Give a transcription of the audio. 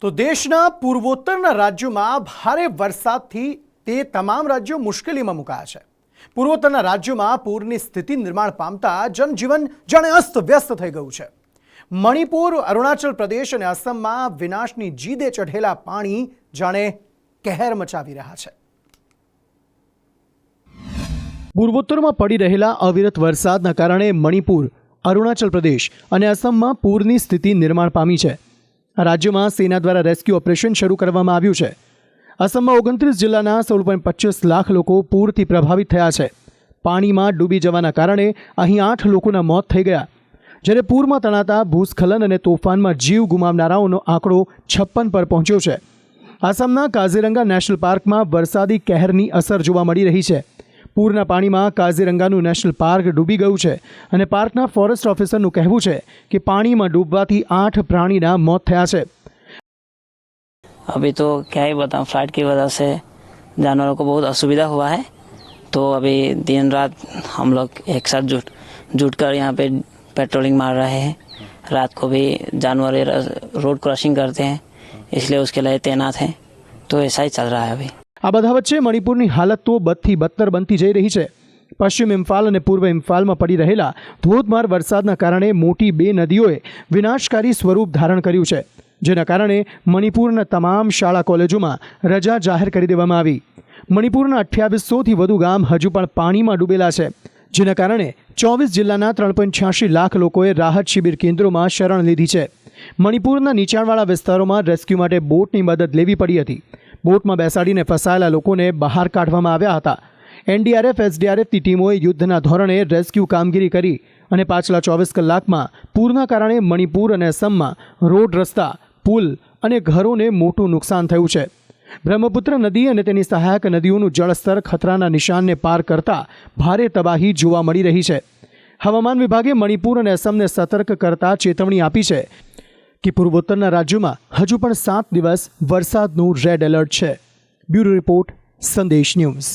તો દેશના પૂર્વોત્તરના રાજ્યોમાં ભારે વરસાદથી તે તમામ રાજ્યો મુશ્કેલીમાં મુકાયા છે। પૂર્વોત્તરના રાજ્યોમાં પૂરની સ્થિતિ નિર્માણ પામતા જનજીવન જાણે અસ્તવ્યસ્ત થઈ ગયું છે। મણિપુર, અરુણાચલ પ્રદેશ અને આસામમાં વિનાશની જીદે ચઢેલા પાણી જાણે કહેર મચાવી રહ્યા છે। પૂર્વોત્તરમાં પડી રહેલા અવિરત વરસાદના કારણે મણિપુર, અરુણાચલ પ્રદેશ અને આસામમાં પૂરની સ્થિતિ નિર્માણ પામી છે। આ રાજ્યોમાં સેના દ્વારા રેસ્ક્યુ ઓપરેશન શરૂ કરવામાં આવ્યું છે। આસામમાં 29 જિલ્લાના 16.25 લાખ લોકો પૂરથી પ્રભાવિત થયા છે। પાણીમાં ડૂબી જવાના કારણે અહીં 8 લોકોના મોત થઈ ગયા, જ્યારે પૂરમાં તણાતા ભૂસ્ખલન અને તોફાનમાં જીવ ગુમાવનારાઓનો આંકડો 56 પર પહોંચ્યો છે। આસામના કાઝીરંગા નેશનલ પાર્કમાં વરસાદી કહેરની અસર જોવા મળી રહી છે। પૂરના પાણીમાં કાઝીરંગાનું નેશનલ પાર્ક ડૂબી ગયું છે અને પાર્કના ફોરેસ્ટ ઓફિસરનું કહેવું છે કે પાણીમાં ડૂબવાથી 8 પ્રાણીના મોત થયા છે। अभी तो क्या ही बताऊं, फ्लड की वजह से जानवरों को बहुत असुविधा हुआ है। तो अभी दिन रात हम लोग एक साथ जुट कर यहाँ पे पेट्रोलिंग मार रहे हैं। रात को भी जानवर रोड क्रॉसिंग करते हैं, इसलिए उसके लिए तैनात हैं। तो ऐसा ही चल रहा है अभी। આ બધા વચ્ચે મણિપુરની હાલત તો બદથી બદતર બનતી જઈ રહી છે। પશ્ચિમ ઇમ્ફાલ અને પૂર્વ ઇમ્ફાલમાં પડી રહેલા ધોધમાર વરસાદના કારણે મોટી 2 નદીઓએ વિનાશકારી સ્વરૂપ ધારણ કર્યું છે, જેના કારણે મણિપુરના તમામ શાળા કોલેજોમાં રજા જાહેર કરી દેવામાં આવી। મણિપુરના 2800થી વધુ ગામ હજુ પણ પાણીમાં ડૂબેલા છે, જેના કારણે 24 જિલ્લાના 3.86 લાખ લોકોએ રાહત શિબિર કેન્દ્રોમાં શરણ લીધી છે। મણિપુરના નીચાણવાળા વિસ્તારોમાં રેસ્ક્યુ માટે બોટની મદદ લેવી પડી હતી। બોટમાં બેસાડીને ફસાયેલા લોકોને બહાર કાઢવામાં આવ્યા હતા। એનડીઆરએફ, એસડીઆરએફની ટીમોએ યુદ્ધના ધોરણે રેસ્ક્યુ કામગીરી કરી અને પાછલા 24 કલાકમાં પૂરના કારણે મણિપુર અને અસમમાં રોડ, રસ્તા, પુલ અને ઘરોને મોટું નુકસાન થયું છે। બ્રહ્મપુત્ર નદી અને તેની સહાયક નદીઓનું જળસ્તર ખતરાના નિશાનને પાર કરતા ભારે તબાહી જોવા મળી રહી છે। હવામાન વિભાગે મણિપુર અને અસમને સતર્ક કરતા ચેતવણી આપી છે કે પૂર્વોત્તરના રાજ્યોમાં હજુ પણ 7 દિવસ વરસાદનું રેડ એલર્ટ છે। બ્યુરો રિપોર્ટ, સંદેશ ન્યૂઝ।